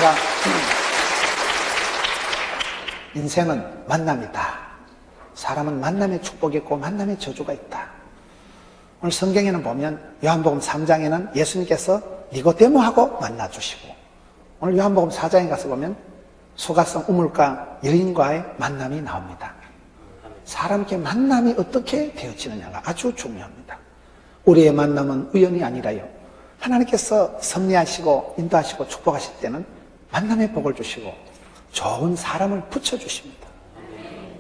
우리가 인생은 만남이다. 사람은 만남의 축복이 있고 만남의 저주가 있다. 오늘 성경에는 보면 요한복음 3장에는 예수님께서 니고데모하고 만나주시고, 오늘 요한복음 4장에 가서 보면 소가성 우물가 여인과의 만남이 나옵니다. 사람께 만남이 어떻게 되어지느냐가 아주 중요합니다. 우리의 만남은 우연이 아니라요, 하나님께서 섭리하시고 인도하시고 축복하실 때는 만남의 복을 주시고 좋은 사람을 붙여주십니다.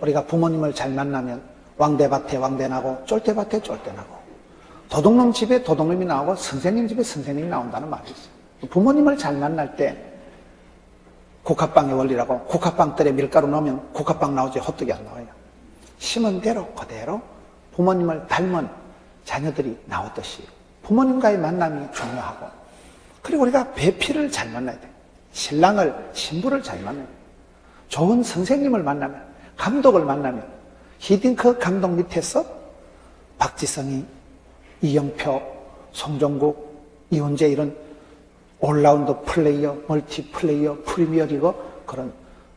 우리가 부모님을 잘 만나면 왕대밭에 왕대나고 쫄대밭에 쫄대나고, 도둑놈 집에 도둑놈이 나오고 선생님 집에 선생님이 나온다는 말이 있어요. 부모님을 잘 만날 때 국화빵의 원리라고, 국화빵들에 밀가루 넣으면 국화빵 나오지 호떡이 안 나와요. 심은 대로 그대로 부모님을 닮은 자녀들이 나오듯이 부모님과의 만남이 중요하고, 그리고 우리가 배필을 잘 만나야 돼요. 신랑을, 신부를 잘 만나야 돼요. 좋은 선생님을 만나면, 감독을 만나면, 히딩크 감독 밑에서 박지성이, 이영표, 송종국, 이훈재 이런 올라운드 플레이어, 멀티플레이어, 프리미어리그 그런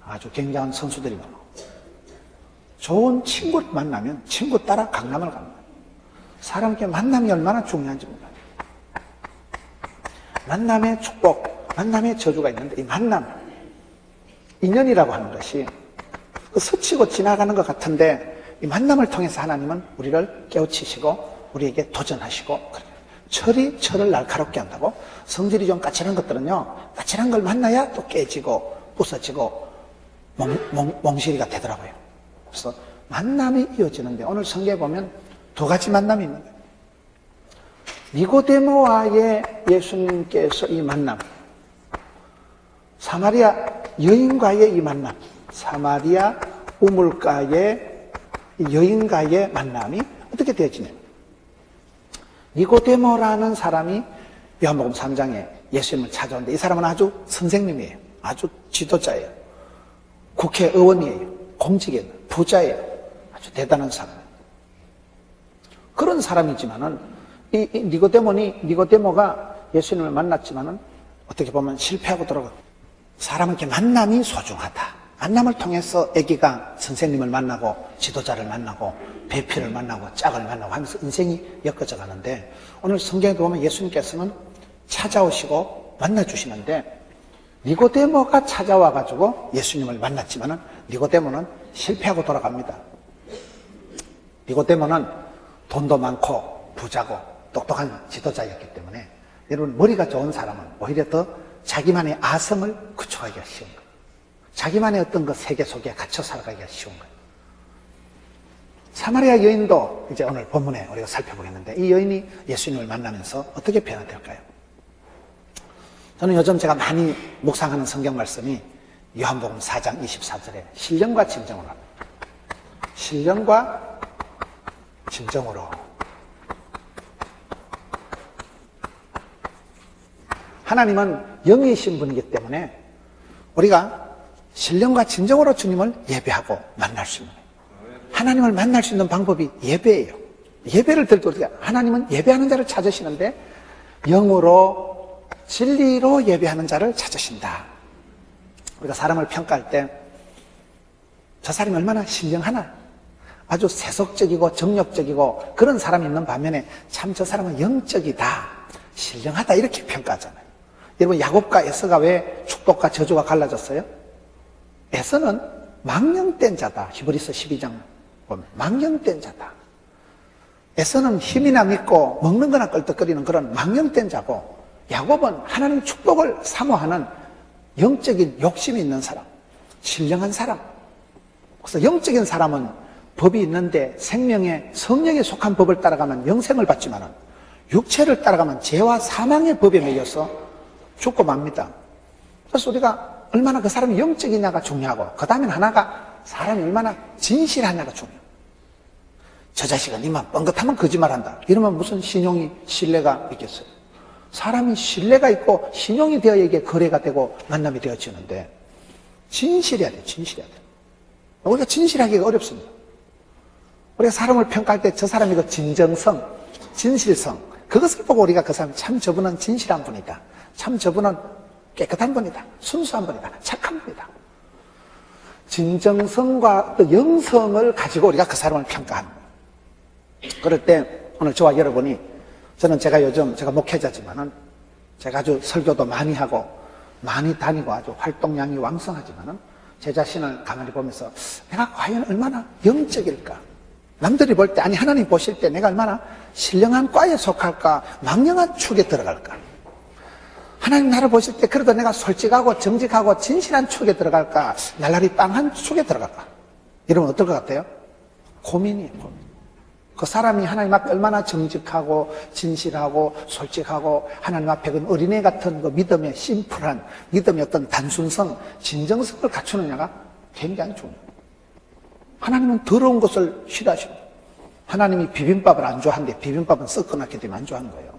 아주 굉장한 선수들이 많아요. 좋은 친구를 만나면 친구 따라 강남을 갑니다. 사람께 만남이 얼마나 중요한지 몰라요. 만남의 축복, 만남의 저주가 있는데, 이 만남, 인연이라고 하는 것이 스치고 지나가는 것 같은데, 이 만남을 통해서 하나님은 우리를 깨우치시고 우리에게 도전하시고, 철이 철을 날카롭게 한다고. 성질이 좀 까칠한 것들은요, 까칠한 걸 만나야 또 깨지고 부서지고 몽실이가 되더라고요. 그래서 만남이 이어지는데, 오늘 성경에 보면 두 가지 만남이 있는 거예요. 니고데모와의 예수님께서 이 만남, 사마리아 여인과의 이 만남, 사마리아 우물가의 여인과의 만남이 어떻게 되어지냐면, 니고데모라는 사람이 요한복음 3장에 예수님을 찾아오는데, 이 사람은 아주 선생님이에요. 아주 지도자예요. 국회의원이에요. 공직이에요. 부자예요. 아주 대단한 사람. 그런 사람이지만은 이 니고데모가 예수님을 만났지만은 어떻게 보면 실패하고 돌아가요. 사람에게 만남이 소중하다. 만남을 통해서 아기가 선생님을 만나고 지도자를 만나고 배필을 만나고 짝을 만나고 하면서 인생이 엮어져 가는데, 오늘 성경에 보면 예수님께서는 찾아오시고 만나주시는데, 니고데모가 찾아와가지고 예수님을 만났지만은 니고데모는 실패하고 돌아갑니다. 니고데모는 돈도 많고 부자고 똑똑한 지도자였기 때문에, 여러분, 머리가 좋은 사람은 오히려 더 자기만의 아성을 구축하기가 쉬운 거예요. 자기만의 어떤 그 세계 속에 갇혀 살아가기가 쉬운 거예요. 사마리아 여인도 이제 오늘 본문에 우리가 살펴보겠는데, 이 여인이 예수님을 만나면서 어떻게 변화될까요? 저는 요즘 제가 많이 묵상하는 성경 말씀이 요한복음 4장 24절에 신령과 진정으로, 신령과 진정으로, 하나님은 영이신 분이기 때문에 우리가 신령과 진정으로 주님을 예배하고 만날 수 있는 거예요. 하나님을 만날 수 있는 방법이 예배예요. 예배를 드릴 때 우리가, 하나님은 예배하는 자를 찾으시는데 영으로 진리로 예배하는 자를 찾으신다. 우리가 사람을 평가할 때 저 사람이 얼마나 신령하나, 아주 세속적이고 정욕적이고 그런 사람이 있는 반면에 참 저 사람은 영적이다, 신령하다, 이렇게 평가하잖아요. 여러분, 야곱과 에서가 왜 축복과 저주가 갈라졌어요? 에서는 망령된 자다. 히브리서 12장 보면 망령된 자다. 에서는 힘이나 믿고 먹는 거나 껄떡거리는 그런 망령된 자고, 야곱은 하나님 축복을 사모하는 영적인 욕심이 있는 사람, 신령한 사람. 그래서 영적인 사람은 법이 있는데 생명의, 성령에 속한 법을 따라가면 영생을 받지만은 육체를 따라가면 죄와 사망의 법에 매여서 죽고 맙니다. 그래서 우리가 얼마나 그 사람이 영적이냐가 중요하고, 그 다음엔 하나가 사람이 얼마나 진실하냐가 중요해요. 저 자식은 이만 뻥긋하면 거짓말한다, 이러면 무슨 신용이, 신뢰가 있겠어요? 사람이 신뢰가 있고 신용이 되어야 이게 거래가 되고 만남이 되어지는데, 진실해야 돼요. 진실해야 돼요. 우리가 진실하기가 어렵습니다. 우리가 사람을 평가할 때 저 사람이 그 진정성, 진실성, 그것을 보고 우리가 그 사람, 참 저분은 진실한 분이다, 참 저분은 깨끗한 분이다. 순수한 분이다. 착한 분이다. 진정성과 또 영성을 가지고 우리가 그 사람을 평가하는 거예요. 그럴 때 오늘 저와 여러분이, 저는 제가 목회자지만은 제가 아주 설교도 많이 하고 많이 다니고 아주 활동량이 왕성하지만은 제 자신을 가만히 보면서 내가 과연 얼마나 영적일까? 남들이 볼 때, 아니 하나님 보실 때 내가 얼마나 신령한 과에 속할까? 망령한 축에 들어갈까? 하나님 나를 보실 때 그래도 내가 솔직하고 정직하고 진실한 축에 들어갈까? 날라리 빵한 축에 들어갈까? 이러면 어떨 것 같아요? 고민이에요, 고민. 그 사람이 하나님 앞에 얼마나 정직하고 진실하고 솔직하고 하나님 앞에 그 어린애 같은 그 믿음의 심플한 믿음의 어떤 단순성, 진정성을 갖추느냐가 굉장히 중요해요. 하나님은 더러운 것을 싫어하시고, 하나님이 비빔밥을 안 좋아하는데 비빔밥은 썩어놨기 때문에 안 좋아하는 거예요.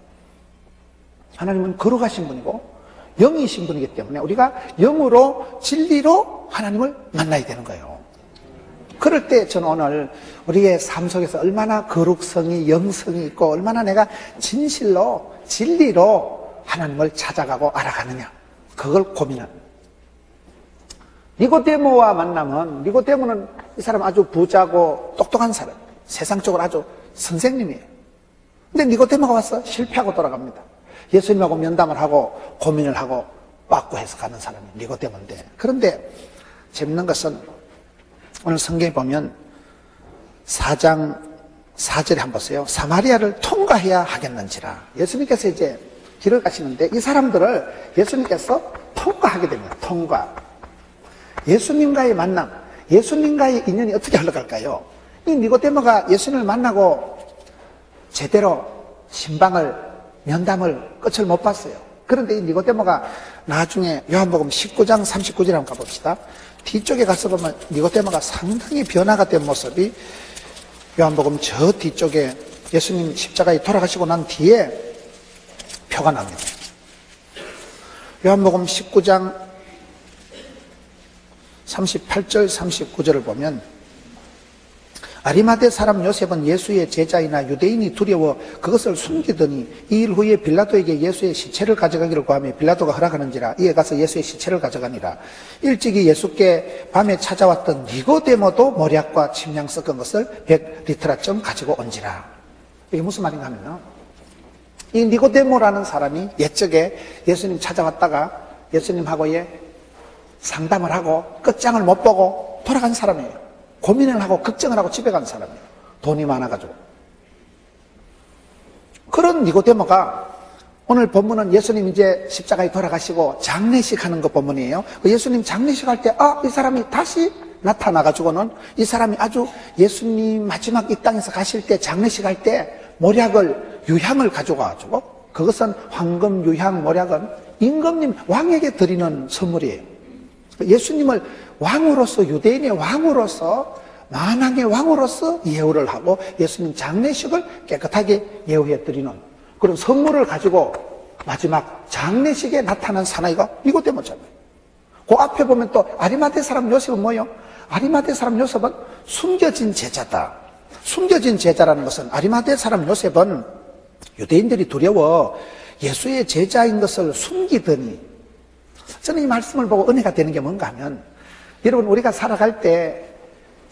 하나님은 거룩하신 분이고 영이신 분이기 때문에 우리가 영으로 진리로 하나님을 만나야 되는 거예요. 그럴 때 저는 오늘 우리의 삶 속에서 얼마나 거룩성이, 영성이 있고 얼마나 내가 진실로 진리로 하나님을 찾아가고 알아가느냐, 그걸 고민합니다. 니고데모와 만나면, 니고데모는 이 사람 아주 부자고 똑똑한 사람, 세상적으로 아주 선생님이에요. 근데 니고데모가 와서 실패하고 돌아갑니다. 예수님하고 면담을 하고 고민을 하고 빠꾸해서 가는 사람이 니고데모인데, 그런데 재밌는 것은 오늘 성경에 보면 4장 4절에 한번 보세요. 사마리아를 통과해야 하겠는지라. 예수님께서 이제 길을 가시는데 이 사람들을 예수님께서 통과하게 됩니다. 통과. 예수님과의 만남, 예수님과의 인연이 어떻게 흘러갈까요? 이 니고데모가 예수님을 만나고 제대로 신방을, 면담을 끝을 못 봤어요. 그런데 이 니고데모가 나중에 요한복음 19장 39절에 한번 가봅시다. 뒤쪽에 가서 보면 니고데모가 상당히 변화가 된 모습이 요한복음 저 뒤쪽에 예수님 십자가에 돌아가시고 난 뒤에 표가 납니다. 요한복음 19장 38절 39절을 보면 아리마대 사람 요셉은 예수의 제자이나 유대인이 두려워 그것을 숨기더니 이 일 후에 빌라도에게 예수의 시체를 가져가기를 구하며 빌라도가 허락하는지라 이에 가서 예수의 시체를 가져가니라. 일찍이 예수께 밤에 찾아왔던 니고데모도 모략과 침량 섞은 것을 100리터라쯤 가지고 온지라. 이게 무슨 말인가 하면요, 이 니고데모라는 사람이 옛적에 예수님 찾아왔다가 예수님하고의 상담을 하고 끝장을 못 보고 돌아간 사람이에요. 고민을 하고 걱정을 하고 집에 간 사람이에요. 돈이 많아가지고. 그런 니고데모가 오늘 본문은 예수님 이제 십자가에 돌아가시고 장례식 하는 거 본문이에요. 예수님 장례식 할 때 이 사람이 다시 나타나가지고는 이 사람이 아주 예수님 마지막 이 땅에서 가실 때 장례식 할 때 모략을, 유향을 가져가가지고, 그것은 황금, 유향, 모략은 임금님 왕에게 드리는 선물이에요. 예수님을 왕으로서, 유대인의 왕으로서, 만왕의 왕으로서 예우를 하고 예수님 장례식을 깨끗하게 예우해 드리는 그런 선물을 가지고 마지막 장례식에 나타난 사나이가 니고데모잖아요. 그 앞에 보면 또 아리마대 사람 요셉은 뭐예요? 아리마대 사람 요셉은 숨겨진 제자다. 숨겨진 제자라는 것은, 아리마대 사람 요셉은 유대인들이 두려워 예수의 제자인 것을 숨기더니, 저는 이 말씀을 보고 은혜가 되는 게 뭔가 하면, 여러분 우리가 살아갈 때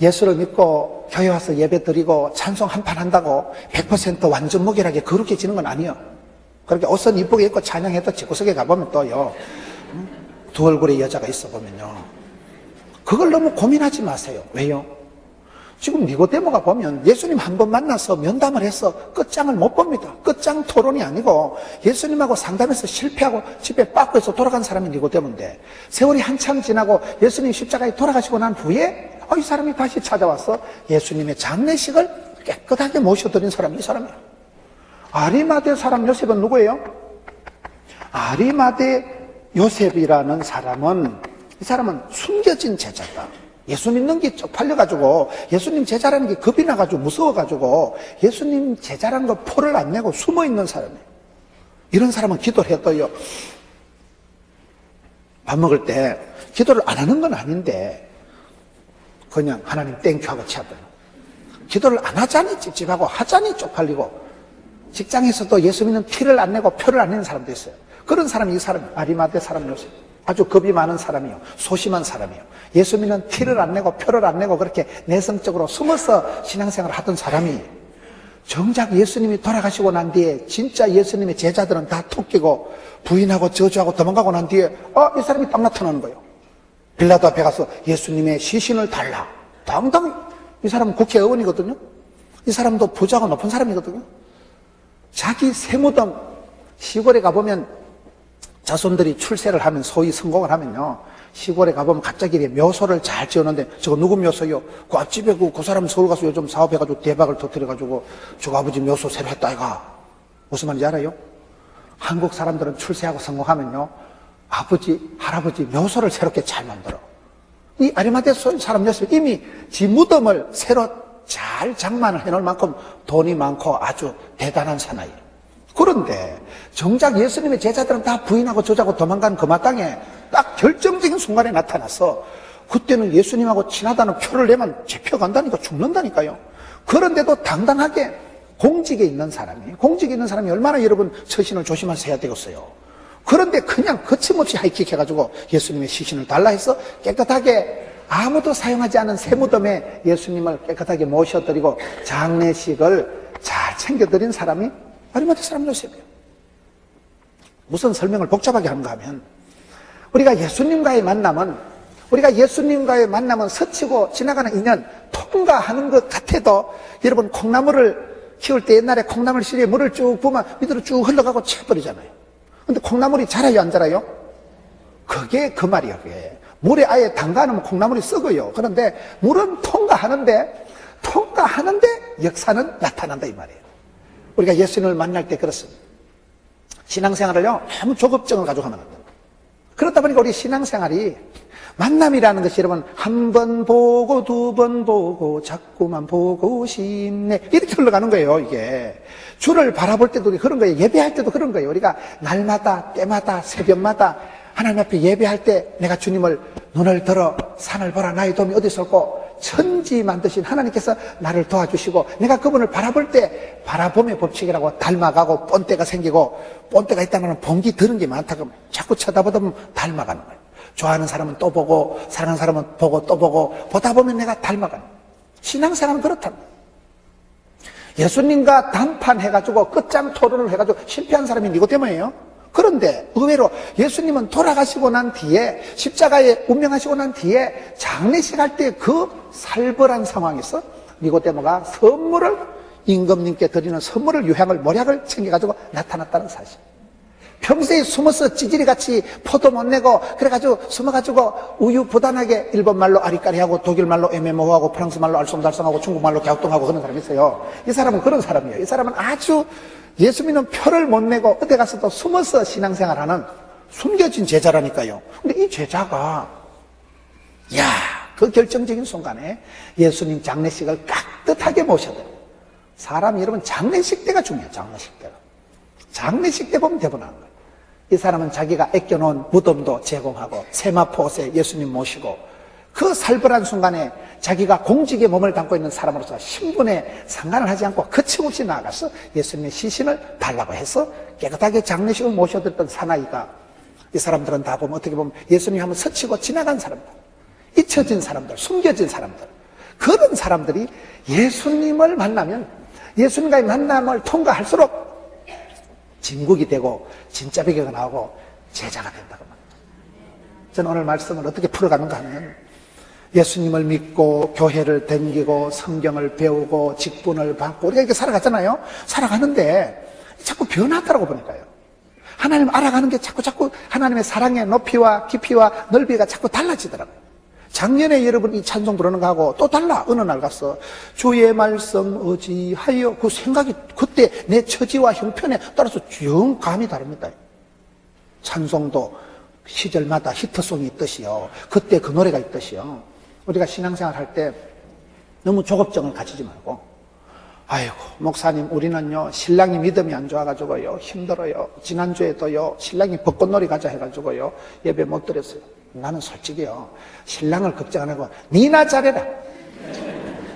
예수를 믿고 교회 와서 예배 드리고 찬송 한판 한다고 100% 완전 무결하게 거룩해지는 건 아니에요. 그렇게 옷은 이쁘게 입고 찬양해도 집구석에 가보면 또요, 두 얼굴의 여자가 있어 보면요, 그걸 너무 고민하지 마세요. 왜요? 지금 니고데모가 보면 예수님 한 번 만나서 면담을 해서 끝장을 못 봅니다. 끝장 토론이 아니고 예수님하고 상담해서 실패하고 집에 빠꾸해서 돌아간 사람이 니고데모인데, 세월이 한참 지나고 예수님 십자가에 돌아가시고 난 후에 이 사람이 다시 찾아와서 예수님의 장례식을 깨끗하게 모셔드린 사람이 이 사람이에요. 아리마대 사람 요셉은 누구예요? 아리마대 요셉이라는 사람은, 이 사람은 숨겨진 제자다. 예수 믿는 게 쪽팔려가지고, 예수님 제자라는 게 겁이 나가지고 무서워가지고 예수님 제자라는 거 포를 안 내고 숨어있는 사람이에요. 이런 사람은 기도를 해도요, 밥 먹을 때 기도를 안 하는 건 아닌데 그냥 하나님 땡큐하고 치웠더니, 기도를 안 하자니 찝찝하고 하자니 쪽팔리고, 직장에서도 예수 믿는 티를 안 내고 표를 안 내는 사람도 있어요. 그런 사람이 이 사람, 아리마대 사람 요셉. 아주 겁이 많은 사람이요. 소심한 사람이요. 예수 믿는 티를 안 내고 표를 안 내고 그렇게 내성적으로 숨어서 신앙생활을 하던 사람이 정작 예수님이 돌아가시고 난 뒤에 진짜 예수님의 제자들은 다 톡끼고 부인하고 저주하고 도망가고 난 뒤에 이 사람이 딱 나타나는 거예요. 빌라도 앞에 가서 예수님의 시신을 달라. 당당히. 이 사람은 국회의원이거든요. 이 사람도 부자고 높은 사람이거든요. 자기 세무덤, 시골에 가보면 자손들이 출세를 하면, 소위 성공을 하면요, 시골에 가보면 갑자기 묘소를 잘 지었는데 저거 누구 묘소요? 그 앞집에 그 사람 서울 가서 요즘 사업해가지고 대박을 터뜨려가지고 저거 아버지 묘소 새로 했다 이가. 무슨 말인지 알아요? 한국 사람들은 출세하고 성공하면요, 아버지, 할아버지 묘소를 새롭게 잘 만들어. 이 아리마대 사람 녀석이 이미 지 무덤을 새로 잘 장만을 해놓을 만큼 돈이 많고 아주 대단한 사나이예요. 그런데 정작 예수님의 제자들은 다 부인하고 저자고 도망간 그 마땅에 딱 결정적인 순간에 나타나서 그때는 예수님하고 친하다는 표를 내면 잡혀간다니까, 죽는다니까요. 그런데도 당당하게 공직에 있는 사람이 얼마나 여러분 처신을 조심해서 해야 되겠어요. 그런데 그냥 거침없이 하이킥 해가지고 예수님의 시신을 달라 해서 깨끗하게 아무도 사용하지 않은 세무덤에 예수님을 깨끗하게 모셔드리고 장례식을 잘 챙겨드린 사람이 아리마대 사람 요셉이에요. 무슨 설명을 복잡하게 하는가 하면 우리가 예수님과의 만남은 스치고 지나가는 인연 통과하는 것 같아도 여러분 콩나물을 키울 때 옛날에 콩나물 씨에 물을 쭉 부으면 밑으로 쭉 흘러가고 채버리잖아요. 근데 콩나물이 자라요 안 자라요? 그게 그 말이에요. 그게. 물에 아예 담가놓으면 콩나물이 썩어요. 그런데 물은 통과하는데 역사는 나타난다 이 말이에요. 우리가 예수님을 만날 때 그렇습니다. 신앙생활을요 너무 조급증을 가지고 하면 안 돼요. 그렇다 보니까 우리 신앙생활이 만남이라는 것이 여러분 한 번 보고 두 번 보고 자꾸만 보고 싶네 이렇게 흘러가는 거예요. 이게 주를 바라볼 때도 그런 거예요. 예배할 때도 그런 거예요. 우리가 날마다 때마다 새벽마다 하나님 앞에 예배할 때 내가 주님을 눈을 들어 산을 보라 나의 도움이 어디서 올고 천지 만드신 하나님께서 나를 도와주시고 내가 그분을 바라볼 때 바라봄의 법칙이라고 닮아가고 본때가 생기고 본때가 있다면 본기 들은 게 많다고 자꾸 쳐다보다 보면 닮아가는 거예요. 좋아하는 사람은 또 보고 사랑하는 사람은 보고 또 보고 보다 보면 내가 닮아가는 거예요. 신앙생활은 그렇답니다. 예수님과 단판해가지고 끝장 토론을 해가지고 실패한 사람이 니고데모예요. 그런데 의외로 예수님은 돌아가시고 난 뒤에 십자가에 운명하시고 난 뒤에 장례식 할 때 그 살벌한 상황에서 니고데모가 선물을 임금님께 드리는 선물을 유향을 모략을 챙겨가지고 나타났다는 사실. 평소에 숨어서 찌질이같이 포도 못 내고 그래가지고 숨어가지고 우유부단하게 일본말로 아리까리하고 독일말로 애매모호하고 프랑스말로 알쏭달쏭하고 중국말로 갸우뚱하고 그런 사람이 있어요. 이 사람은 그런 사람이에요. 이 사람은 아주 예수 믿는 표를 못 내고 어디 가서 또 숨어서 신앙생활하는 숨겨진 제자라니까요. 근데 이 제자가 그 결정적인 순간에 예수님 장례식을 깍듯하게 모셔드려요. 사람이 여러분 장례식 때가 중요해요. 장례식 때 보면 대본하는 거예요. 이 사람은 자기가 아껴놓은 무덤도 제공하고 세마포옷에 예수님 모시고 그 살벌한 순간에 자기가 공직에 몸을 담고 있는 사람으로서 신분에 상관을 하지 않고 거침없이 나아가서 예수님의 시신을 달라고 해서 깨끗하게 장례식을 모셔드렸던 사나이가 이 사람들은 다 보면 어떻게 보면 예수님 한번 스치고 지나간 사람들, 잊혀진 사람들, 숨겨진 사람들, 그런 사람들이 예수님을 만나면 예수님과의 만남을 통과할수록 진국이 되고 진짜 배교가 나오고 제자가 된다고 합니다. 저는 오늘 말씀을 어떻게 풀어가는가 하면 예수님을 믿고 교회를 다니고 성경을 배우고 직분을 받고 우리가 이렇게 살아가잖아요. 살아가는데 자꾸 변하더라고 보니까요. 하나님 알아가는 게 자꾸 하나님의 사랑의 높이와 깊이와 넓이가 자꾸 달라지더라고요. 작년에 여러분 이 찬송 부르는 거하고 또 달라. 어느 날 가서 주의 말씀 의지하여 그 생각이 그때 내 처지와 형편에 따라서 영 감이 다릅니다. 찬송도 시절마다 히트송이 있듯이요. 그때 그 노래가 있듯이요. 우리가 신앙생활 할 때 너무 조급증을 가지지 말고 아이고 목사님 우리는요 신랑이 믿음이 안 좋아가지고요 힘들어요. 지난주에도요 신랑이 벚꽃놀이 가자 해가지고요 예배 못 드렸어요. 나는 솔직히요 신랑을 걱정 안 하고 니나 잘해라.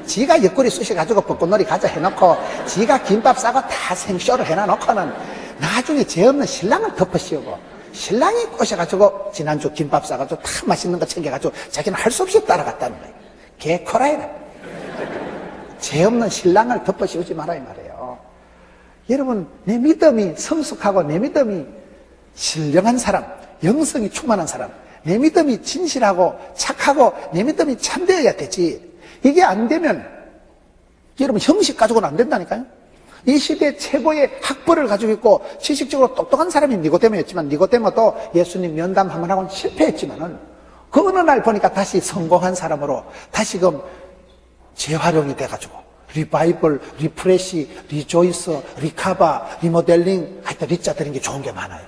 지가 옆구리 쑤셔가지고 벚꽃놀이 가자 해놓고 지가 김밥 싸고 다 생쇼를 해놔놓고는 나중에 죄 없는 신랑을 덮어 씌우고 신랑이 꼬셔가지고 지난주 김밥 싸가지고 다 맛있는 거 챙겨가지고 자기는 할 수 없이 따라갔다는 거예요. 개코라이라. 죄 없는 신랑을 덮어 씌우지 마라 이 말이에요. 여러분, 내 믿음이 성숙하고 내 믿음이 신령한 사람, 영성이 충만한 사람, 내 믿음이 진실하고 착하고 내 믿음이 참되어야 되지. 이게 안 되면 여러분 형식 가지고는 안 된다니까요. 이 시대 최고의 학벌을 가지고 있고 지식적으로 똑똑한 사람이 니고데모였지만 니고데모도 예수님 면담 한번 하고는 실패했지만은 그 어느 날 보니까 다시 성공한 사람으로 다시금 재활용이 돼가지고 리바이벌, 리프레시, 리조이스, 리카바, 리모델링 하여튼 리자 들은 게 좋은 게 많아요.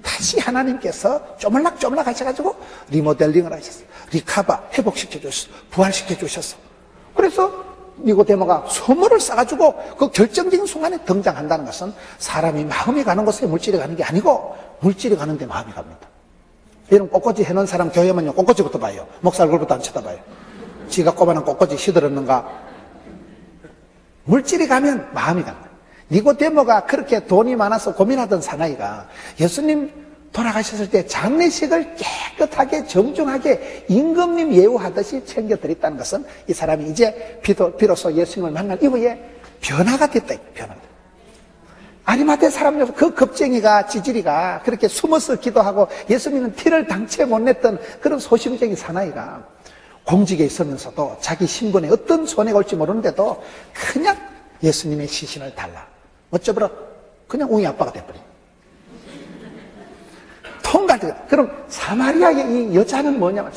다시 하나님께서 쪼물락쪼물락 하셔가지고 리모델링을 하셨어요. 리카바 회복시켜 주셨어. 부활시켜 주셨어. 그래서 니고데모가 선물을 싸가지고 그 결정적인 순간에 등장한다는 것은 사람이 마음이 가는 곳에 물질이 가는 게 아니고 물질이 가는 데 마음이 갑니다. 여러분 꽃꽂이 해놓은 사람 교회 오면요 꽃꽂이부터 봐요. 목사 얼굴부터 안 쳐다봐요. 지가 꼽아놓은 꽃꽂이 시들었는가. 물질이 가면 마음이 갑니다. 니고데모가 그렇게 돈이 많아서 고민하던 사나이가 예수님 돌아가셨을 때 장례식을 깨끗하게 정중하게 임금님 예우하듯이 챙겨드렸다는 것은 이 사람이 이제 비로소 예수님을 만날 이후에 변화가 됐다. 변화가 됐다. 아리마대 사람들 그 겁쟁이가 지지리가 그렇게 숨어서 기도하고 예수님은 티를 당최 못 냈던 그런 소심쟁이 사나이가 공직에 있으면서도 자기 신분에 어떤 손해가 올지 모르는데도 그냥 예수님의 시신을 달라. 어쩌버려 그냥 웅이 아빠가 돼버린. 그럼 사마리아의 이 여자는 뭐냐면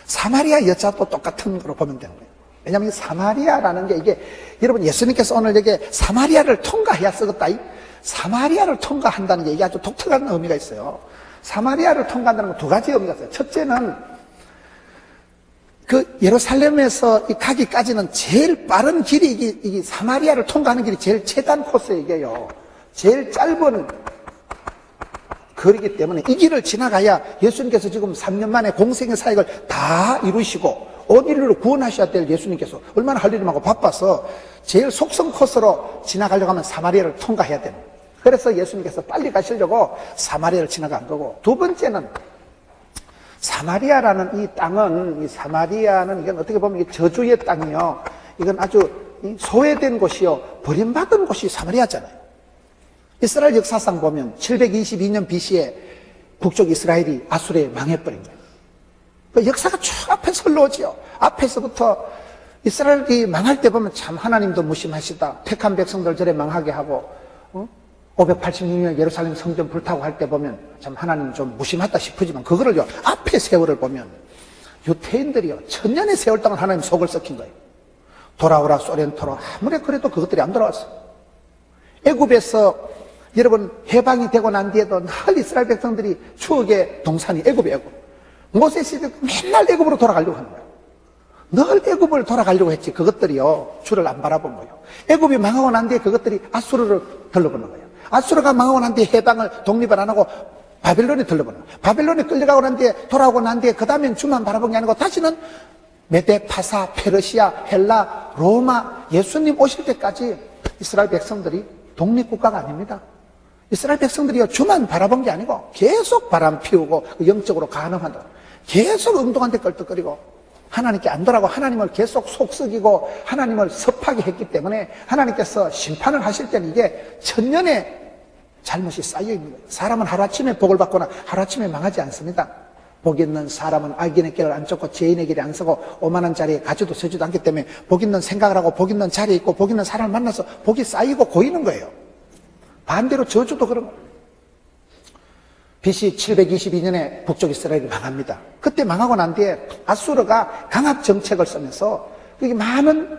사마리아 여자도 똑같은 거로 보면 되는 거예요. 왜냐하면 사마리아라는 게 이게 여러분 예수님께서 오늘 여기 사마리아를 통과해야 쓰겠다. 사마리아를 통과한다는 게 이게 아주 독특한 의미가 있어요. 사마리아를 통과한다는 건 두 가지 의미가 있어요. 첫째는 그 예루살렘에서 가기까지는 제일 빠른 길이 이게 사마리아를 통과하는 길이 제일 최단 코스예요. 이게요. 제일 짧은 거리기 때문에 이 길을 지나가야 예수님께서 지금 3년 만에 공생의 사역을 다 이루시고 온 인류를 구원하셔야 될 예수님께서 얼마나 할 일이 많고 바빠서 제일 속성 코스로 지나가려고 하면 사마리아를 통과해야 됩니다. 그래서 예수님께서 빨리 가시려고 사마리아를 지나간 거고, 두 번째는 사마리아라는 이 땅은, 이 사마리아는 이건 어떻게 보면 저주의 땅이요, 이건 아주 소외된 곳이요, 버림받은 곳이 사마리아잖아요. 이스라엘 역사상 보면 722년 BC에 북쪽 이스라엘이 아수르에 망해버린 거예요. 그 역사가 쭉 앞에서 흘러오죠. 앞에서부터 이스라엘이 망할 때 보면 참 하나님도 무심하시다. 택한 백성들 저래 망하게 하고 586년 예루살렘 성전 불타고 할 때 보면 참 하나님 좀 무심하다 싶으지만 그거를요 앞에 세월을 보면 유태인들이요 1000년의 세월 동안 하나님 속을 썩힌 거예요. 돌아오라 소렌토로 아무리 그래도 그것들이 안 돌아왔어요. 애굽에서 여러분 해방이 되고 난 뒤에도 늘 이스라엘 백성들이 추억의 동산이 애굽이에요. 모세시 맨날 애굽으로 돌아가려고 하는 거예요. 늘 애굽을 돌아가려고 했지 그것들이요 주를 안 바라본 거예요. 애굽이 망하고 난 뒤에 그것들이 아수르를 들러보는 거예요. 아수르가 망하고 난 뒤에 해방을 독립을 안 하고 바벨론에 들러보는 거예요. 바벨론에 끌려가고 난 뒤에 돌아오고 난 뒤에 그 다음엔 주만 바라본 게 아니고 다시는 메데, 파사, 페르시아, 헬라, 로마 예수님 오실 때까지 이스라엘 백성들이 독립국가가 아닙니다. 이스라엘 백성들이요 주만 바라본 게 아니고 계속 바람 피우고 영적으로 간음한다. 계속 엉뚱한 데 끌떡거리고 하나님께 안 돌아가고 하나님을 계속 속썩이고 하나님을 섭하게 했기 때문에 하나님께서 심판을 하실 때는 이게 1000년의 잘못이 쌓여 있는 거예요. 사람은 하루아침에 복을 받거나 하루아침에 망하지 않습니다. 복 있는 사람은 악인의 길을 안 쫓고 죄인의 길을 안 서고 오만한 자리에 가지도 서지도 않기 때문에 복 있는 생각을 하고 복 있는 자리에 있고 복 있는 사람을 만나서 복이 쌓이고 고이는 거예요. 반대로 저주도 그런 거예요. BC 722년에 북쪽 이스라엘이 망합니다. 그때 망하고 난 뒤에 아수르가 강압 정책을 쓰면서 그게 많은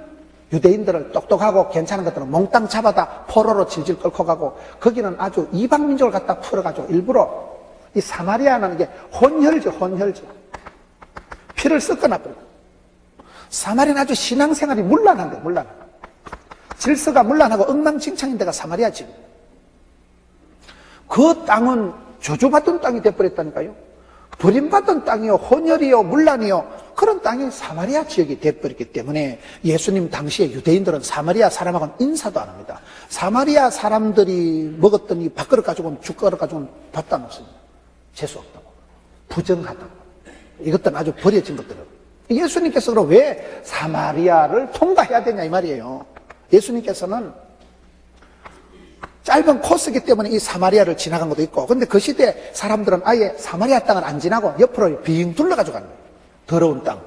유대인들을 똑똑하고 괜찮은 것들은 몽땅 잡아다 포로로 질질 끌고 가고 거기는 아주 이방민족을 갖다 풀어가지고 일부러 이 사마리아는 이게 혼혈죠. 피를 섞어놔 버리고 사마리아는 아주 신앙생활이 문란한데 질서가 문란하고 엉망진창인 데가 사마리아 지금. 그 땅은 저주받은 땅이 돼버렸다니까요. 버림받은 땅이요, 혼혈이요, 문란이요, 그런 땅이 사마리아 지역이 돼버렸기 때문에 예수님 당시에 유대인들은 사마리아 사람하고는 인사도 안 합니다. 사마리아 사람들이 먹었던 이 밥그릇 가지고는 죽그릇 가지고는 밥도 안 먹습니다. 재수 없다고, 부정하다고. 이것들은 아주 버려진 것들은. 예수님께서 그럼 왜 사마리아를 통과해야 되냐 이 말이에요. 예수님께서는 짧은 코스이기 때문에 이 사마리아를 지나간 것도 있고, 근데 그 시대 사람들은 아예 사마리아 땅을 안 지나고 옆으로 빙 둘러가지고 가는 거예요. 더러운 땅,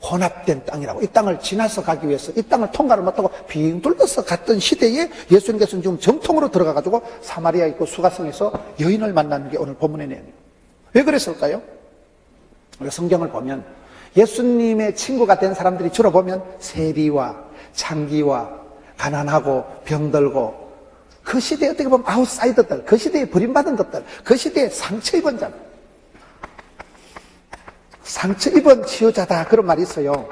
혼합된 땅이라고. 이 땅을 지나서 가기 위해서 이 땅을 통과를 못하고 빙 둘러서 갔던 시대에 예수님께서는 지금 정통으로 들어가가지고 사마리아 있고 수가성에서 여인을 만나는 게 오늘 본문의 내용이에요. 왜 그랬을까요? 우리가 성경을 보면 예수님의 친구가 된 사람들이 주로 보면 세리와 창기와 가난하고 병들고, 그 시대에 어떻게 보면 아웃사이더들, 그 시대에 버림받은 것들, 그 시대에 상처 입은 자들, 상처 입은 치유자다, 그런 말이 있어요.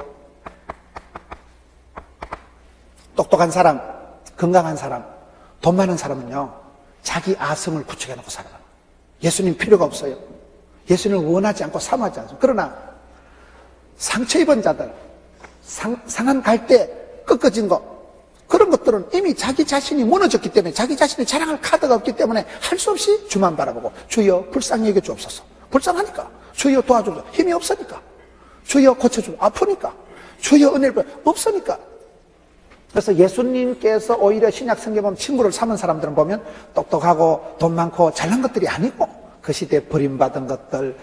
똑똑한 사람, 건강한 사람, 돈 많은 사람은요, 자기 아성을 구축해 놓고 살아가요. 예수님 필요가 없어요. 예수님을 원하지 않고 사모하지 않습니다. 그러나 상처 입은 자들, 상한 갈대, 꺾어진 거, 그런 것들은 이미 자기 자신이 무너졌기 때문에, 자기 자신이 자랑할 카드가 없기 때문에 할 수 없이 주만 바라보고, 주여 불쌍히 여겨 주옵소서. 불쌍하니까. 주여 도와주옵소서. 힘이 없으니까. 주여 고쳐주옵소서. 아프니까. 주여 은혜를 없으니까. 그래서 예수님께서 오히려 신약 성경에 보면 친구를 삼은 사람들은 보면 똑똑하고 돈 많고 잘난 것들이 아니고, 그 시대에 버림받은 것들,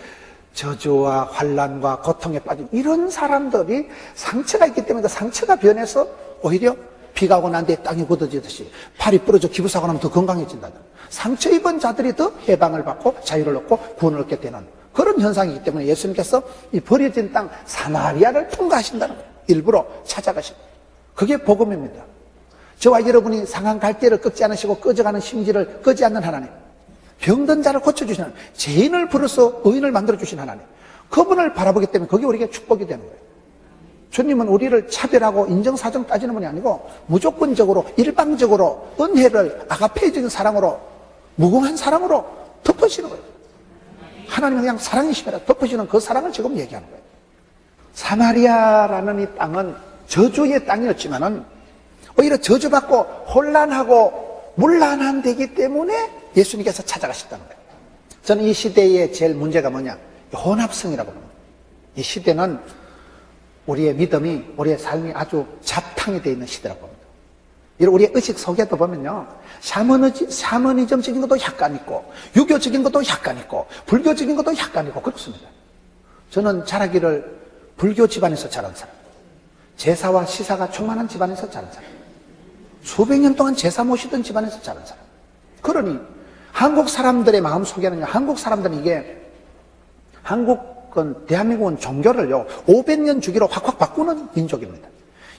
저주와 환난과 고통에 빠진 이런 사람들이 상처가 있기 때문에 그 상처가 변해서 오히려 비가 오고 난 뒤에 땅이 굳어지듯이 팔이 부러져 기부사고 나면 더 건강해진다는, 상처 입은 자들이 더 해방을 받고 자유를 얻고 구원을 얻게 되는 그런 현상이기 때문에 예수님께서 이 버려진 땅 사마리아를 통과하신다는 거예요. 일부러 찾아가신 거예요. 그게 복음입니다. 저와 여러분이 상한 갈대를 꺾지 않으시고 꺼져가는 심지를 끄지 않는 하나님, 병든 자를 고쳐주시는 하나님, 죄인을 부르서 의인을 만들어주신 하나님, 그분을 바라보기 때문에 그게 우리에게 축복이 되는 거예요. 주님은 우리를 차별하고 인정사정 따지는 분이 아니고 무조건적으로 일방적으로 은혜를 아가페적인 사랑으로, 무궁한 사랑으로 덮으시는 거예요. 하나님은 그냥 사랑이시면 덮으시는 그 사랑을 지금 얘기하는 거예요. 사마리아라는 이 땅은 저주의 땅이었지만은 오히려 저주받고 혼란하고 문란한 데이기 때문에 예수님께서 찾아가셨다는 거예요. 저는 이 시대의 제일 문제가 뭐냐, 혼합성이라고 봅니다. 이 시대는 우리의 믿음이, 우리의 삶이 아주 잡탕이 되어 있는 시대라고 봅니다. 우리의 의식 속에도 보면요, 샤머니즘적인 것도 약간 있고, 유교적인 것도 약간 있고, 불교적인 것도 약간 있고, 그렇습니다. 저는 자라기를 불교 집안에서 자란 사람, 제사와 시사가 충만한 집안에서 자란 사람, 수백 년 동안 제사 모시던 집안에서 자란 사람. 그러니 한국 사람들의 마음 속에는요, 한국 사람들은 이게, 대한민국은 종교를요 500년 주기로 확확 바꾸는 민족입니다.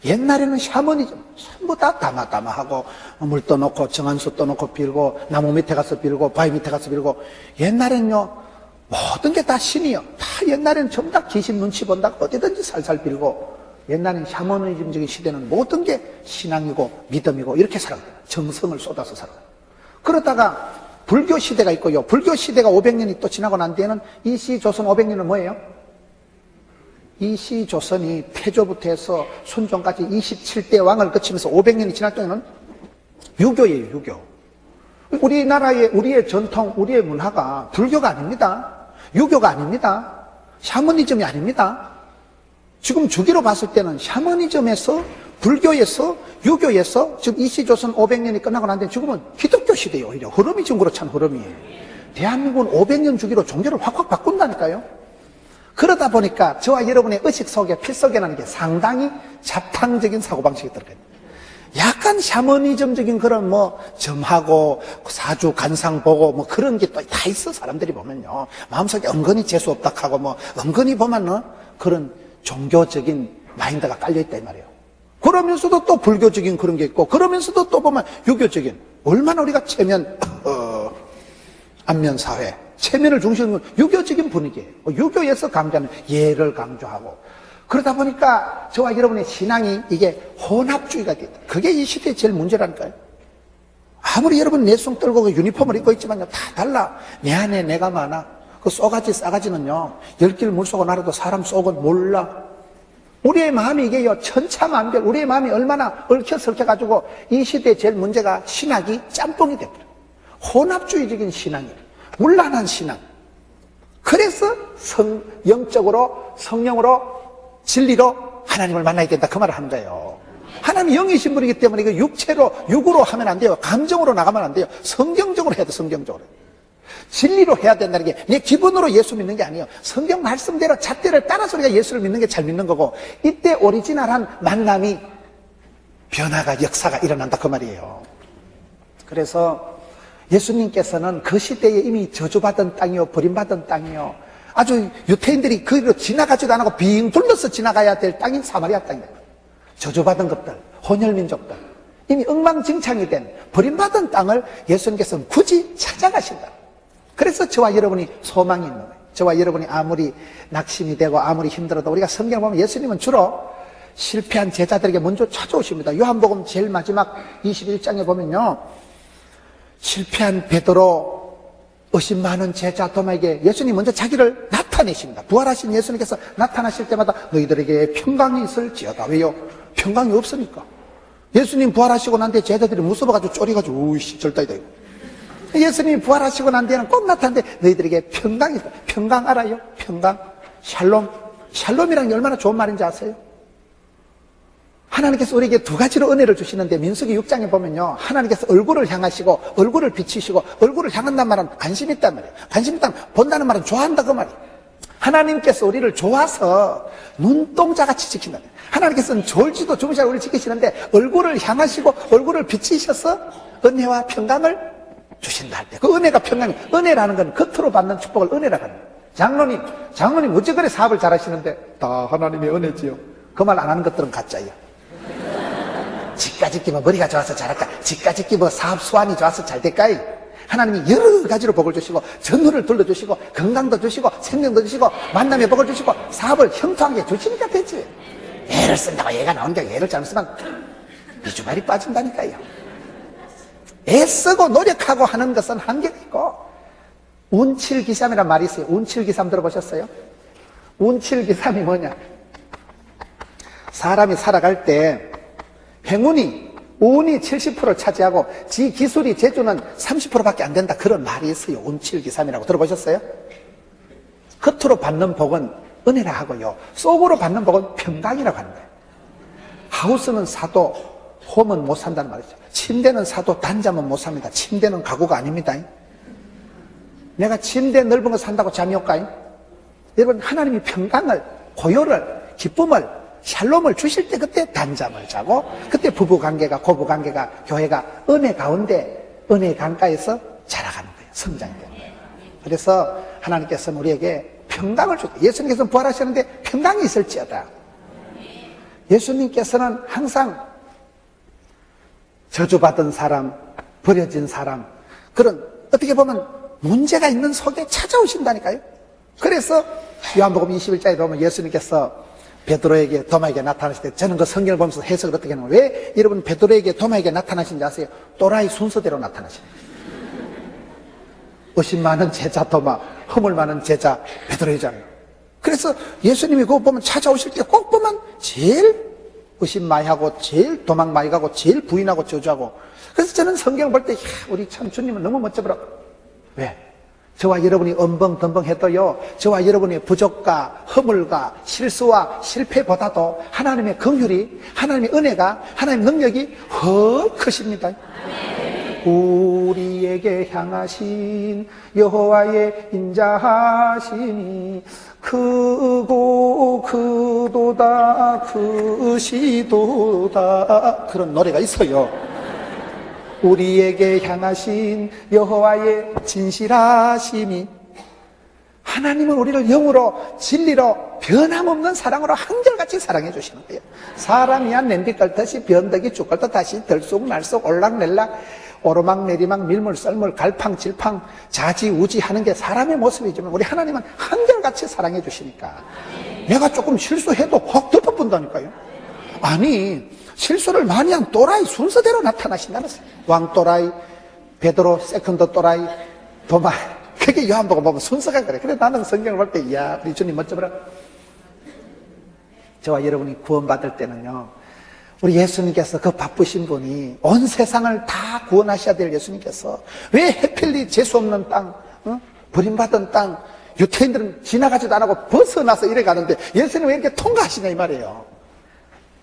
옛날에는 샤머니즘 전부 다 다마하고 물 떠놓고 정한수 떠놓고 빌고, 나무 밑에 가서 빌고, 바위 밑에 가서 빌고, 옛날에는요 모든 게 다 신이요, 다 옛날에는 전부 다 귀신 눈치 본다고 어디든지 살살 빌고, 옛날에는 샤머니즘적인 시대는 모든 게 신앙이고 믿음이고 이렇게 살아가요. 정성을 쏟아서 살아가요. 그러다가 불교 시대가 있고요, 불교 시대가 500년이 또 지나고 난 뒤에는 이시조선 500년은 뭐예요? 이시조선이 태조부터 해서 순종까지 27대 왕을 거치면서 500년이 지날 동안은 유교예요, 유교. 우리나라의, 우리의 전통, 우리의 문화가 불교가 아닙니다. 유교가 아닙니다. 샤머니즘이 아닙니다. 지금 주기로 봤을 때는 샤머니즘에서, 불교에서, 유교에서 지금 이시조선 500년이 끝나고 난 뒤에 지금은 기독교 시대예요. 오히려 흐름이 지금 그렇잖아요. 흐름이에요. 대한민국은 500년 주기로 종교를 확확 바꾼다니까요. 그러다 보니까 저와 여러분의 의식 속에, 피 속에 나는 게 상당히 잡탕적인 사고방식이 들어가요. 약간 샤머니즘적인 그런 뭐 점하고 사주 간상 보고 뭐 그런 게 또 다 있어. 사람들이 보면요, 마음속에 은근히 재수 없다 하고 뭐 은근히 보면은 그런 종교적인 마인드가 깔려있다 이 말이에요. 그러면서도 또 불교적인 그런 게 있고, 그러면서도 또 보면 유교적인, 얼마나 우리가 체면, 안면사회, 체면을 중심으로 유교적인 분위기예요. 유교에서 강조하는 예를 강조하고, 그러다 보니까 저와 여러분의 신앙이 이게 혼합주의가 됐다. 그게 이 시대의 제일 문제라니까요. 아무리 여러분 내숭 떨고 유니폼을 입고 있지만요, 다 달라. 내 안에 내가 많아. 그 싸가지는요, 10길 물속을 날아도 사람 속은 몰라. 우리의 마음이 이게요, 천차만별, 우리의 마음이 얼마나 얽혀설켜가지고 이 시대에 제일 문제가 신학이 짬뽕이 돼버려요. 혼합주의적인 신앙이에요. 문란한 신앙. 그래서 영적으로, 성령으로, 진리로 하나님을 만나야 된다. 그 말을 하는 거예요. 하나님이 영이신 분이기 때문에 이거 육으로 하면 안 돼요. 감정으로 나가면 안 돼요. 성경적으로 해야 돼, 성경적으로. 진리로 해야 된다는 게 내 기본으로 예수 믿는 게 아니에요. 성경 말씀대로 잣대를 따라서 우리가 예수를 믿는 게 잘 믿는 거고, 이때 오리지널한 만남이 변화가 역사가 일어난다 그 말이에요. 그래서 예수님께서는 그 시대에 이미 저주받은 땅이요, 버림받은 땅이요, 아주 유태인들이 그리로 지나가지도 않고 빙 둘러서 지나가야 될 땅인 사마리아 땅이에요. 저주받은 것들, 혼혈민족들, 이미 엉망진창이 된 버림받은 땅을 예수님께서는 굳이 찾아가신다. 그래서 저와 여러분이 소망이 있는 거예요. 저와 여러분이 아무리 낙심이 되고 아무리 힘들어도 우리가 성경을 보면 예수님은 주로 실패한 제자들에게 먼저 찾아오십니다. 요한복음 제일 마지막 21장에 보면요, 실패한 베드로, 의심 많은 제자 도마에게 예수님 먼저 자기를 나타내십니다. 부활하신 예수님께서 나타나실 때마다 너희들에게 평강이 있을지어다. 왜요? 평강이 없으니까. 예수님 부활하시고 난 뒤에 제자들이 무서워가지고 쫄이가지고 우이씨 절다이다 이거. 예수님이 부활하시고 난 뒤에는 꼭 나타나는데 너희들에게 평강이 있다. 평강 알아요? 평강. 샬롬. 샬롬이라는 게 얼마나 좋은 말인지 아세요? 하나님께서 우리에게 두 가지로 은혜를 주시는데, 민수기 6장에 보면요, 하나님께서 얼굴을 향하시고 얼굴을 비치시고, 얼굴을 향한다는 말은 관심 있단 말이에요. 관심 있다는, 본다는 말은 좋아한다 그 말이에요. 하나님께서 우리를 좋아서 눈동자같이 지킨다. 하나님께서는 졸지도 주무시고 우리를 지키시는데 얼굴을 향하시고 얼굴을 비치셔서 은혜와 평강을 주신다 할 때, 그 은혜가 평강이, 은혜라는 건 겉으로 받는 축복을 은혜라고 합니다. 장로님 어째 그래 사업을 잘하시는데? 다 하나님의 은혜지요. 그 말 안 하는 것들은 가짜예요. 집까짓기 뭐 머리가 좋아서 잘할까? 집까짓기 뭐 사업 수완이 좋아서 잘 될까요? 하나님이 여러 가지로 복을 주시고, 전후를 둘러주시고, 건강도 주시고, 생명도 주시고, 만남의 복을 주시고, 사업을 형통하게 주시니까 되지. 애를 쓴다고 애가 나오는 게, 애를 잘못 쓰면 미주말이 빠진다니까요. 애쓰고 노력하고 하는 것은 한계가 있고, 운칠기삼이란 말이 있어요. 운칠기삼 들어보셨어요? 운칠기삼이 뭐냐? 사람이 살아갈 때 운이 70%를 차지하고 지 기술이 재주는 30%밖에 안 된다, 그런 말이 있어요. 운칠기삼이라고 들어보셨어요? 겉으로 받는 복은 은혜라 하고요, 속으로 받는 복은 평강이라고 하는 거예요. 하우스는 사도 홈은 못 산다는 말이죠. 침대는 사도 단잠은 못 삽니다. 침대는 가구가 아닙니다. 내가 침대 넓은 거 산다고 잠이 올까요? 여러분, 하나님이 평강을, 고요를, 기쁨을, 샬롬을 주실 때 그때 단잠을 자고, 그때 부부관계가, 고부관계가, 교회가 은혜 가운데, 은혜 강가에서 자라가는 거예요. 성장되는 거예요. 그래서 하나님께서는 우리에게 평강을 주고, 예수님께서는 부활하셨는데 평강이 있을지어다. 예수님께서는 항상 저주받은 사람, 버려진 사람, 그런 어떻게 보면 문제가 있는 속에 찾아오신다니까요. 그래서 요한복음 21장에 보면 예수님께서 베드로에게, 도마에게 나타나실 때, 저는 그 성경을 보면서 해석을 어떻게 하냐면, 왜 여러분 베드로에게, 도마에게 나타나신지 아세요? 또라이 순서대로 나타나십니다. 의심 많은 제자 도마, 허물 많은 제자 베드로이잖아요. 그래서 예수님이 그거 보면 찾아오실 때 꼭 보면 제일 의심 많이 하고, 제일 도망 많이 가고, 제일 부인하고 저주하고. 그래서 저는 성경 볼 때, 우리 참 주님은 너무 멋져버려. 왜? 저와 여러분이 엄벙덤벙해도요, 저와 여러분의 부족과 허물과 실수와 실패보다도 하나님의 긍휼이, 하나님의 은혜가, 하나님의 능력이 훨 크십니다. 우리에게 향하신 여호와의 인자하심이 크고 크도다 크시도다, 그런 노래가 있어요. 우리에게 향하신 여호와의 진실하심이, 하나님은 우리를 영으로 진리로 변함없는 사랑으로 한결같이 사랑해 주시는 거예요. 사람이야 냄비 끓듯이 변덕이 죽을듯 다시 들쑥날쑥 올락내락 오르막내리막 밀물 썰물 갈팡질팡 자지우지 하는 게 사람의 모습이지만 우리 하나님은 한결같이 사랑해 주시니까 내가 조금 실수해도 확 덮어본다니까요. 아니, 실수를 많이 한 또라이 순서대로 나타나신다는 거예요. 왕 또라이, 베드로 세컨드 또라이, 도마, 그게 요한복음 보면 순서가 그래. 그래 나는 성경을 볼 때 이야 우리 주님 멋져보라. 저와 여러분이 구원받을 때는요, 우리 예수님께서 그 바쁘신 분이 온 세상을 다 구원하셔야 될 예수님께서 왜 해필리 재수없는 땅, 버림받은 땅, 유태인들은 지나가지도 안 하고 벗어나서 이래 가는데 예수님은 왜 이렇게 통과하시냐 이 말이에요.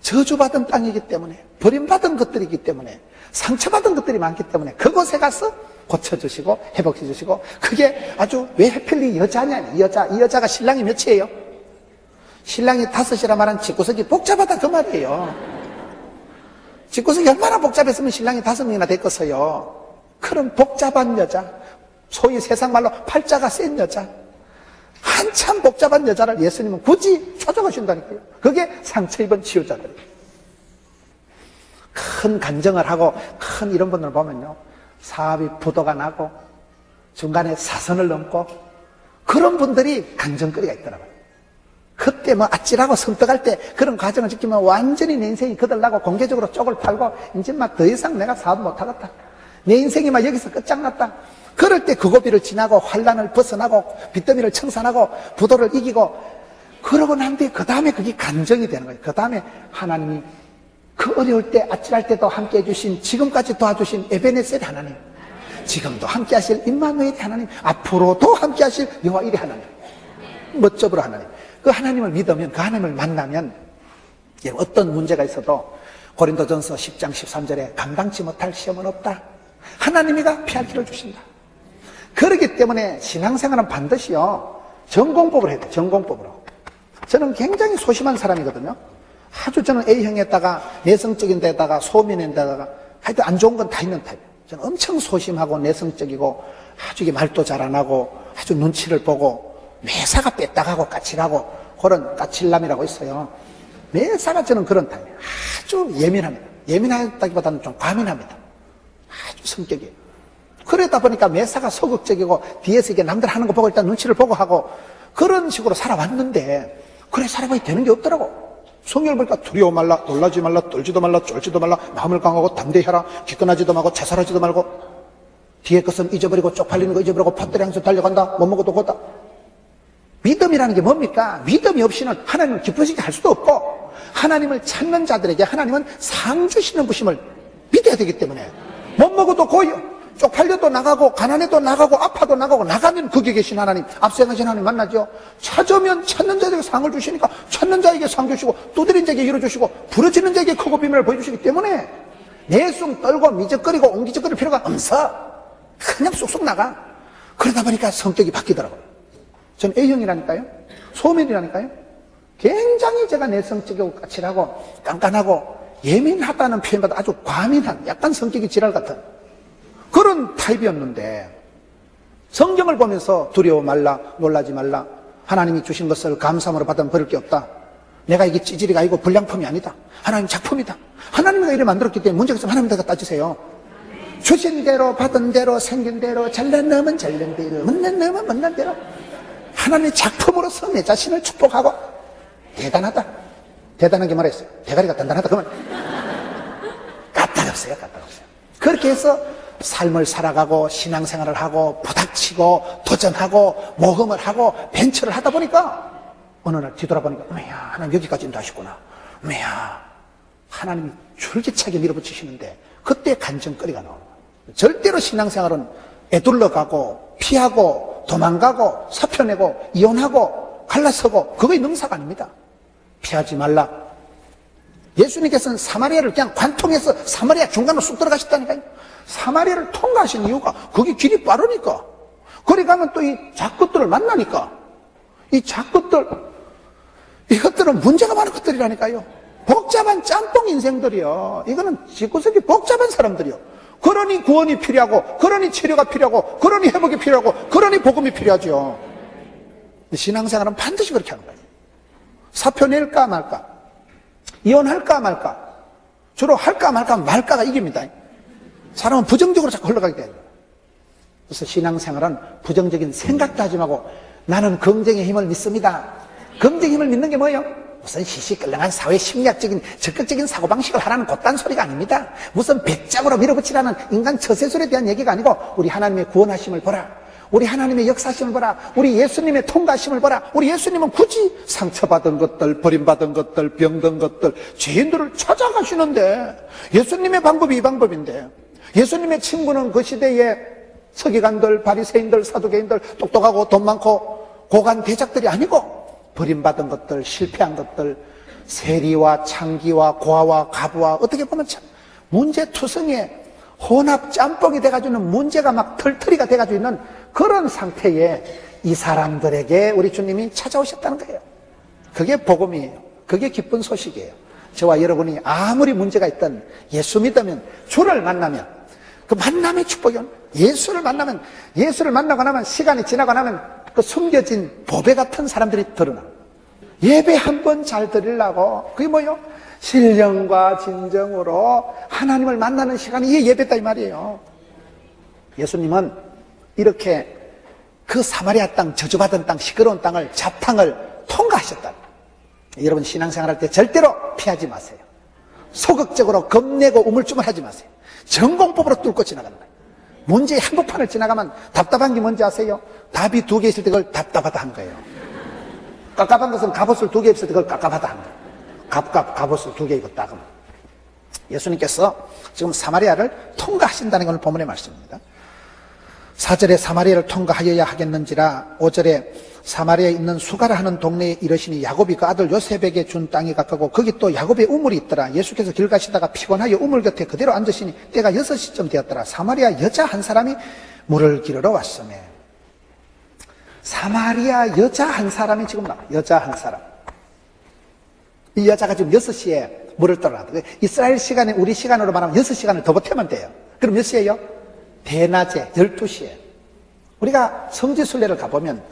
저주받은 땅이기 때문에, 버림받은 것들이기 때문에, 상처받은 것들이 많기 때문에 그곳에 가서 고쳐주시고 회복해주시고, 그게 아주 왜 해필리 여자냐, 이 여자가 신랑이 몇이에요? 신랑이 5이라 말한 집구석이 복잡하다 그 말이에요. 집구석이 얼마나 복잡했으면 신랑이 5명이나 됐겠어요. 그런 복잡한 여자, 소위 세상 말로 팔자가 센 여자, 한참 복잡한 여자를 예수님은 굳이 찾아가신다니까요. 그게 상처 입은 치유자들이에요. 큰 간증을 하고 큰 이런 분들을 보면요, 사업이 부도가 나고 중간에 사선을 넘고 그런 분들이 간증거리가 있더라고요. 그때 뭐 아찔하고 섬뜩할 때 그런 과정을 지키면 완전히 내 인생이 거들나고 공개적으로 쪽을 팔고 이제 막 더 이상 내가 사업 못하겠다, 내 인생이 막 여기서 끝장났다, 그럴 때 그 고비를 지나고 환란을 벗어나고 빚더미를 청산하고 부도를 이기고 그러고 난 뒤에 그 다음에 그게 간증이 되는 거예요. 그 다음에 하나님이 그 어려울 때 아찔할 때도 함께 해주신, 지금까지 도와주신 에베네셀 하나님, 지금도 함께 하실 임마누엘 하나님, 앞으로도 함께 하실 여호와 이레 하나님, 멋져보라 하나님. 그 하나님을 믿으면, 그 하나님을 만나면 어떤 문제가 있어도 고린도전서 10장 13절에 감당치 못할 시험은 없다, 하나님이가 피할 길을 주신다. 그렇기 때문에 신앙생활은 반드시요 전공법을 해야 돼요. 전공법으로. 저는 굉장히 소심한 사람이거든요. 아주 저는 A형에다가 내성적인 데다가 소민인 데다가 하여튼 안 좋은 건 다 있는 타입이에요. 저는 엄청 소심하고 내성적이고 아주 말도 잘 안 하고 아주 눈치를 보고 매사가 뺐다가고 까칠하고 그런 까칠남이라고 있어요. 매사가 저는 그런 타입이에요. 아주 예민합니다. 예민하다기보다는 좀 과민합니다. 아주 성격이. 그러다 보니까 매사가 소극적이고 뒤에서 이게 남들 하는 거 보고 일단 눈치를 보고 하고 그런 식으로 살아왔는데, 그래 살아봐야 되는 게 없더라고. 성경을 보니까 두려워 말라, 놀라지 말라, 떨지도 말라, 쫄지도 말라, 마음을 강하고 담대해라, 기권하지도 말고 자살하지도 말고, 뒤에 것은 잊어버리고 쪽팔리는 거 잊어버리고 팥들이 항상 달려간다, 못 먹어도 걷다. 믿음이라는 게 뭡니까? 믿음이 없이는 하나님을 기쁘시게 할 수도 없고, 하나님을 찾는 자들에게 하나님은 상 주시는 부심을 믿어야 되기 때문에, 못 먹어도 고요, 쪽팔려도 나가고 가난해도 나가고 아파도 나가고, 나가면 거기 계신 하나님, 앞서가신 하나님 만나죠. 찾으면 찾는 자에게 상을 주시니까 찾는 자에게 상 주시고, 두드린 자에게 이뤄주시고, 부러지는 자에게 크고 비밀을 보여주시기 때문에 내숭 떨고 미적거리고 옹기적거릴 필요가 없어. 그냥 쑥쑥 나가. 그러다 보니까 성격이 바뀌더라고요. 전 A형이라니까요. 소민이라니까요. 굉장히 제가 내성적이고 까칠하고 깐깐하고 예민하다는 표현보다 아주 과민한, 약간 성격이 지랄 같은 그런 타입이었는데, 성경을 보면서 두려워 말라, 놀라지 말라, 하나님이 주신 것을 감사함으로 받으면 버릴 게 없다, 내가 이게 찌질이가 아니고 불량품이 아니다, 하나님 작품이다, 하나님이 이렇게 만들었기 때문에 문제가 있으면 하나님한테 따지세요. 주신 대로 받은 대로 생긴 대로 잘난 놈은 잘난 대로 못난 놈은 못난 대로 하나님의 작품으로서 내 자신을 축복하고, 대단하다. 대단한 게 말했어요. 대가리가 단단하다 그러면 까딱없어요. 까딱없어요. 그렇게 해서 삶을 살아가고 신앙생활을 하고 부닥치고 도전하고 모험을 하고 벤처를 하다 보니까 어느 날 뒤돌아보니까, 어머야, 하나님 여기까지 인도하셨구나. 어머야, 하나님이 줄기차게 밀어붙이시는데, 그때 간증거리가 나오는 거예요. 절대로 신앙생활은 애둘러 가고 피하고 도망가고 사표내고 이혼하고 갈라서고 그거의 능사가 아닙니다. 피하지 말라. 예수님께서는 사마리아를 그냥 관통해서 사마리아 중간으로 쑥 들어가셨다니까요. 사마리아를 통과하신 이유가 거기 길이 빠르니까, 거기 가면 또 이 작것들을 만나니까, 이 작것들, 이것들은 문제가 많은 것들이라니까요. 복잡한 짬뽕 인생들이요. 이거는 집구석이 복잡한 사람들이요. 그러니 구원이 필요하고, 그러니 치료가 필요하고, 그러니 회복이 필요하고, 그러니 복음이 필요하죠. 신앙생활은 반드시 그렇게 하는 거예요. 사표 낼까 말까, 이혼할까 말까, 주로 할까 말까, 말까가 이깁니다. 사람은 부정적으로 자꾸 흘러가게 돼요. 그래서 신앙생활은 부정적인 생각도 하지 말고, 나는 긍정의 힘을 믿습니다. 긍정의 힘을 믿는 게 뭐예요? 무슨 시시끌렁한 사회 심리학적인 적극적인 사고방식을 하라는 곧단 소리가 아닙니다. 무슨 백작으로 밀어붙이라는 인간 처세술에 대한 얘기가 아니고, 우리 하나님의 구원하심을 보라, 우리 하나님의 역사심을 보라. 우리 예수님의 통과심을 보라. 우리 예수님은 굳이 상처받은 것들, 버림받은 것들, 병든 것들, 죄인들을 찾아가시는데, 예수님의 방법이 이 방법인데, 예수님의 친구는 그 시대에 서기관들, 바리새인들, 사두개인들, 똑똑하고 돈 많고 고관 대작들이 아니고, 버림받은 것들, 실패한 것들, 세리와 창기와 고아와 가부와 어떻게 보면 참 문제투성이에 혼합 짬뽕이 돼가지고 있는 문제가 막 털터리가 돼가지고 있는 그런 상태에 이 사람들에게 우리 주님이 찾아오셨다는 거예요. 그게 복음이에요. 그게 기쁜 소식이에요. 저와 여러분이 아무리 문제가 있든 예수 믿으면, 주를 만나면, 그 만남의 축복이 옵니다. 예수를 만나고 나면, 시간이 지나고 나면 그 숨겨진 보배 같은 사람들이 드러나. 예배 한 번 잘 드리려고, 그게 뭐예요? 신령과 진정으로 하나님을 만나는 시간이 이게 예배다 이 말이에요. 예수님은 이렇게 그 사마리아 땅, 저주받은 땅, 시끄러운 땅을, 잡탕을 통과하셨다. 여러분 신앙생활 할 때 절대로 피하지 마세요. 소극적으로 겁내고 우물쭈물하지 마세요. 전공법으로 뚫고 지나가는 거예요. 문제의 한복판을 지나가면 답답한 게 뭔지 아세요? 답이 2개 있을 때 그걸 답답하다 한 거예요. 깝깝한 것은 갑옷을 2개 입을 때 그걸 깝깝하다 한 거예요. 갑옷을 2개 입었다. 그러면 예수님께서 지금 사마리아를 통과하신다는 건 본문의 말씀입니다. 4절에 사마리아를 통과하여야 하겠는지라, 5절에 사마리아에 있는 수가라 하는 동네에 이르시니 야곱이 그 아들 요셉에게 준 땅이 가깝고 거기 또 야곱의 우물이 있더라. 예수께서 길 가시다가 피곤하여 우물 곁에 그대로 앉으시니 때가 6시쯤 되었더라. 사마리아 여자 한 사람이 물을 기르러 왔으며, 사마리아 여자 한 사람이 지금 나와. 여자 한 사람. 이 여자가 지금 6시에 물을 떠나거든요. 이스라엘 시간에 우리 시간으로 말하면 6시간을 더 보태면 돼요. 그럼 몇 시에요? 대낮에 12시에. 우리가 성지순례를 가보면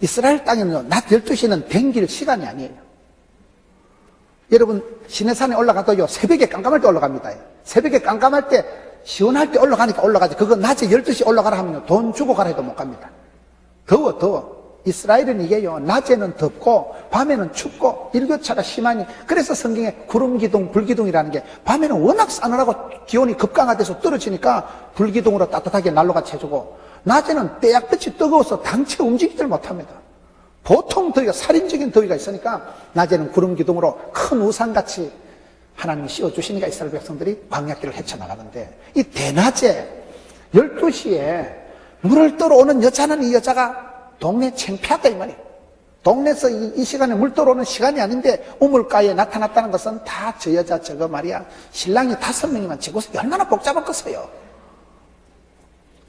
이스라엘 땅에는요, 낮 12시는 댕길 시간이 아니에요. 여러분 시내산에 올라가도요, 새벽에 깜깜할 때 올라갑니다. 새벽에 깜깜할 때 시원할 때 올라가니까 올라가지, 그거 낮에 12시 올라가라 하면요, 돈 주고 가라 해도 못 갑니다. 더워. 이스라엘은 이게요, 낮에는 덥고 밤에는 춥고 일교차가 심하니, 그래서 성경에 구름기둥 불기둥이라는 게, 밤에는 워낙 싸늘하고 기온이 급강하돼서 떨어지니까 불기둥으로 따뜻하게 난로같이 해주고, 낮에는 떼약볕이 뜨거워서 당체 움직이질 못합니다. 보통 더위가, 살인적인 더위가 있으니까 낮에는 구름기둥으로 큰 우산같이 하나님이 씌워주시니까 이스라엘 백성들이 광야길을 헤쳐나가는데, 이 대낮에 12시에 물을 떠러오는 여자는, 이 여자가 동네 창피하다 이 말이에요. 동네에서 이 시간에 물 떠오르는 시간이 아닌데 우물가에 나타났다는 것은 다 저 여자 저거 말이야, 신랑이 5명이면 지고서 얼마나 복잡하겠어요.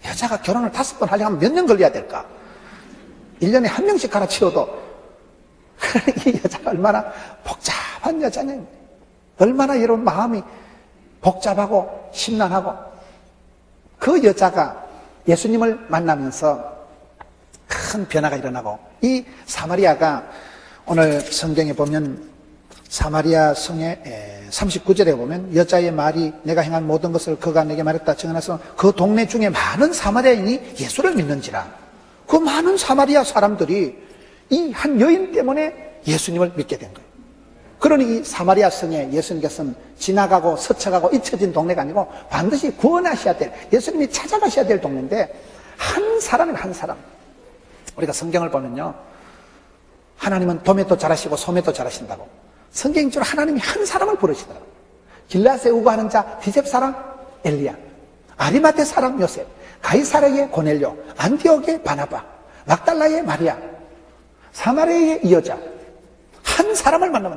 여자가 결혼을 5번 하려면 몇 년 걸려야 될까? 1년에 1명씩 갈아치워도 이 여자가 얼마나 복잡한 여자냐. 얼마나 여러분 마음이 복잡하고 심란하고. 그 여자가 예수님을 만나면서 큰 변화가 일어나고, 이 사마리아가 오늘 성경에 보면 사마리아 성의 39절에 보면 여자의 말이 내가 행한 모든 것을 그가 내게 말했다 증언해서 그 동네 중에 많은 사마리아인이 예수를 믿는지라. 그 많은 사마리아 사람들이 이 한 여인 때문에 예수님을 믿게 된 거예요. 그러니 이 사마리아 성에 예수님께서는 지나가고 스쳐가고 잊혀진 동네가 아니고 반드시 구원하셔야 될, 예수님이 찾아가셔야 될 동네인데, 한 사람이에요. 한 사람. 우리가 성경을 보면요, 하나님은 도매도 잘하시고 소매도 잘하신다고, 성경적으로 하나님이 한 사람을 부르시더라고요. 길라스에 우거하는 자 디셉 사람 엘리야, 아리마테 사람 요셉, 가이사랴의 고넬료, 안디옥의 바나바, 막달라의 마리아, 사마리아의 이 여자, 한 사람을 만나면 돼.